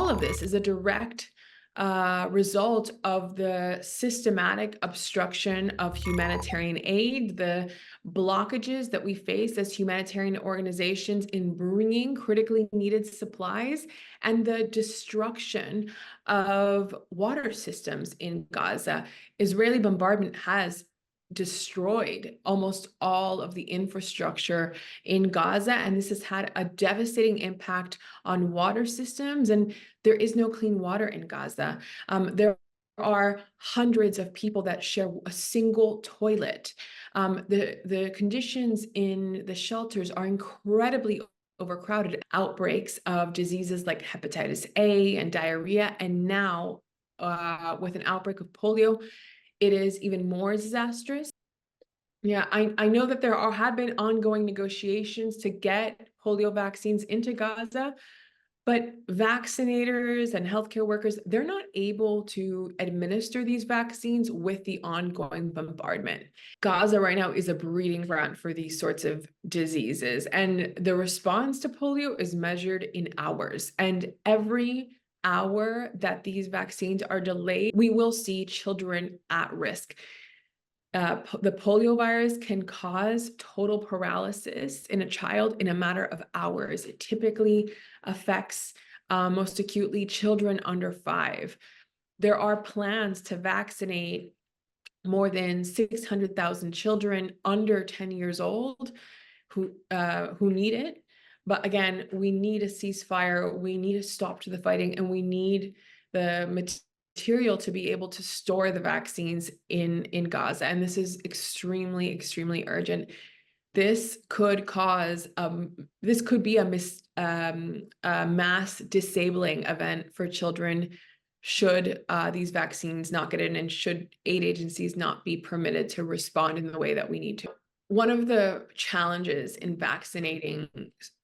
all of this is a direct result of the systematic obstruction of humanitarian aid, the blockages that we face as humanitarian organizations in bringing critically needed supplies, and the destruction of water systems in Gaza. Israeli bombardment has destroyed almost all of the infrastructure in Gaza, and this has had a devastating impact on water systems, and there is no clean water in Gaza. There are hundreds of people that share a single toilet. The conditions in the shelters are incredibly overcrowded. Outbreaks of diseases like hepatitis A and diarrhea, and now with an outbreak of polio, it is even more disastrous. Yeah, I know that there have been ongoing negotiations to get polio vaccines into Gaza, but vaccinators and healthcare workers, they're not able to administer these vaccines with the ongoing bombardment. Gaza right now is a breeding ground for these sorts of diseases, and the response to polio is measured in hours. And every hour that these vaccines are delayed, we will see children at risk. The polio virus can cause total paralysis in a child in a matter of hours. It typically affects most acutely children under 5. There are plans to vaccinate more than 600,000 children under 10 years old who need it. But again, we need a ceasefire, we need a stop to the fighting, and we need the material to be able to store the vaccines in Gaza. And this is extremely, extremely urgent. This could cause, this could be a mass disabling event for children should these vaccines not get in, and should aid agencies not be permitted to respond in the way that we need to. One of the challenges in vaccinating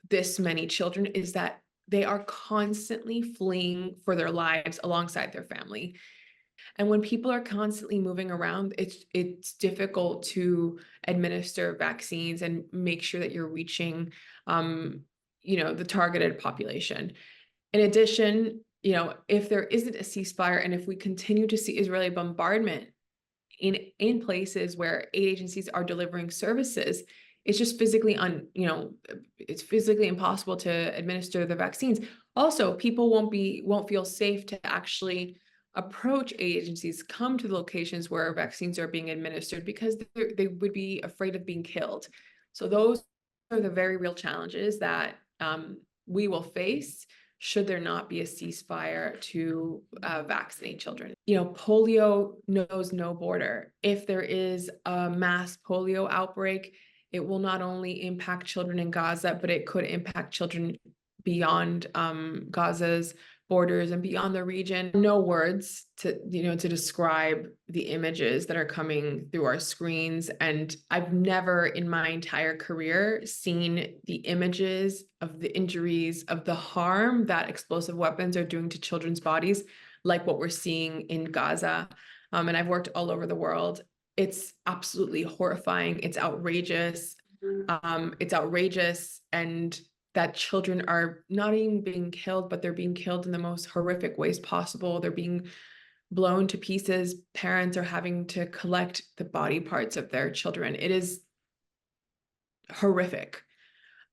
this many children is that they are constantly fleeing for their lives alongside their family. And when people are constantly moving around, it's difficult to administer vaccines and make sure that you're reaching, the targeted population. In addition, if there isn't a ceasefire, and if we continue to see Israeli bombardment in places where aid agencies are delivering services, it's just physically it's physically impossible to administer the vaccines. Also, people won't feel safe to actually approach aid agencies, come to the locations where vaccines are being administered, because they would be afraid of being killed. So those are the very real challenges that we will face should there not be a ceasefire to vaccinate children. Polio knows no border. If there is a mass polio outbreak, it will not only impact children in Gaza, but it could impact children beyond Gaza's borders and beyond the region. No words to describe the images that are coming through our screens. And I've never in my entire career seen the images of the injuries, of the harm that explosive weapons are doing to children's bodies, like what we're seeing in Gaza. And I've worked all over the world. It's absolutely horrifying. It's outrageous. It's outrageous, and that children are not even being killed, but they're being killed in the most horrific ways possible. They're being blown to pieces. Parents are having to collect the body parts of their children. It is horrific.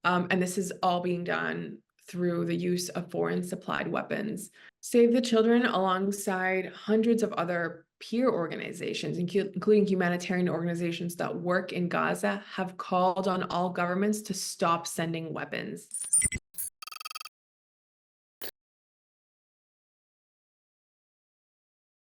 And this is all being done through the use of foreign supplied weapons. Save the Children, alongside hundreds of other peer organizations, including humanitarian organizations that work in Gaza, have called on all governments to stop sending weapons.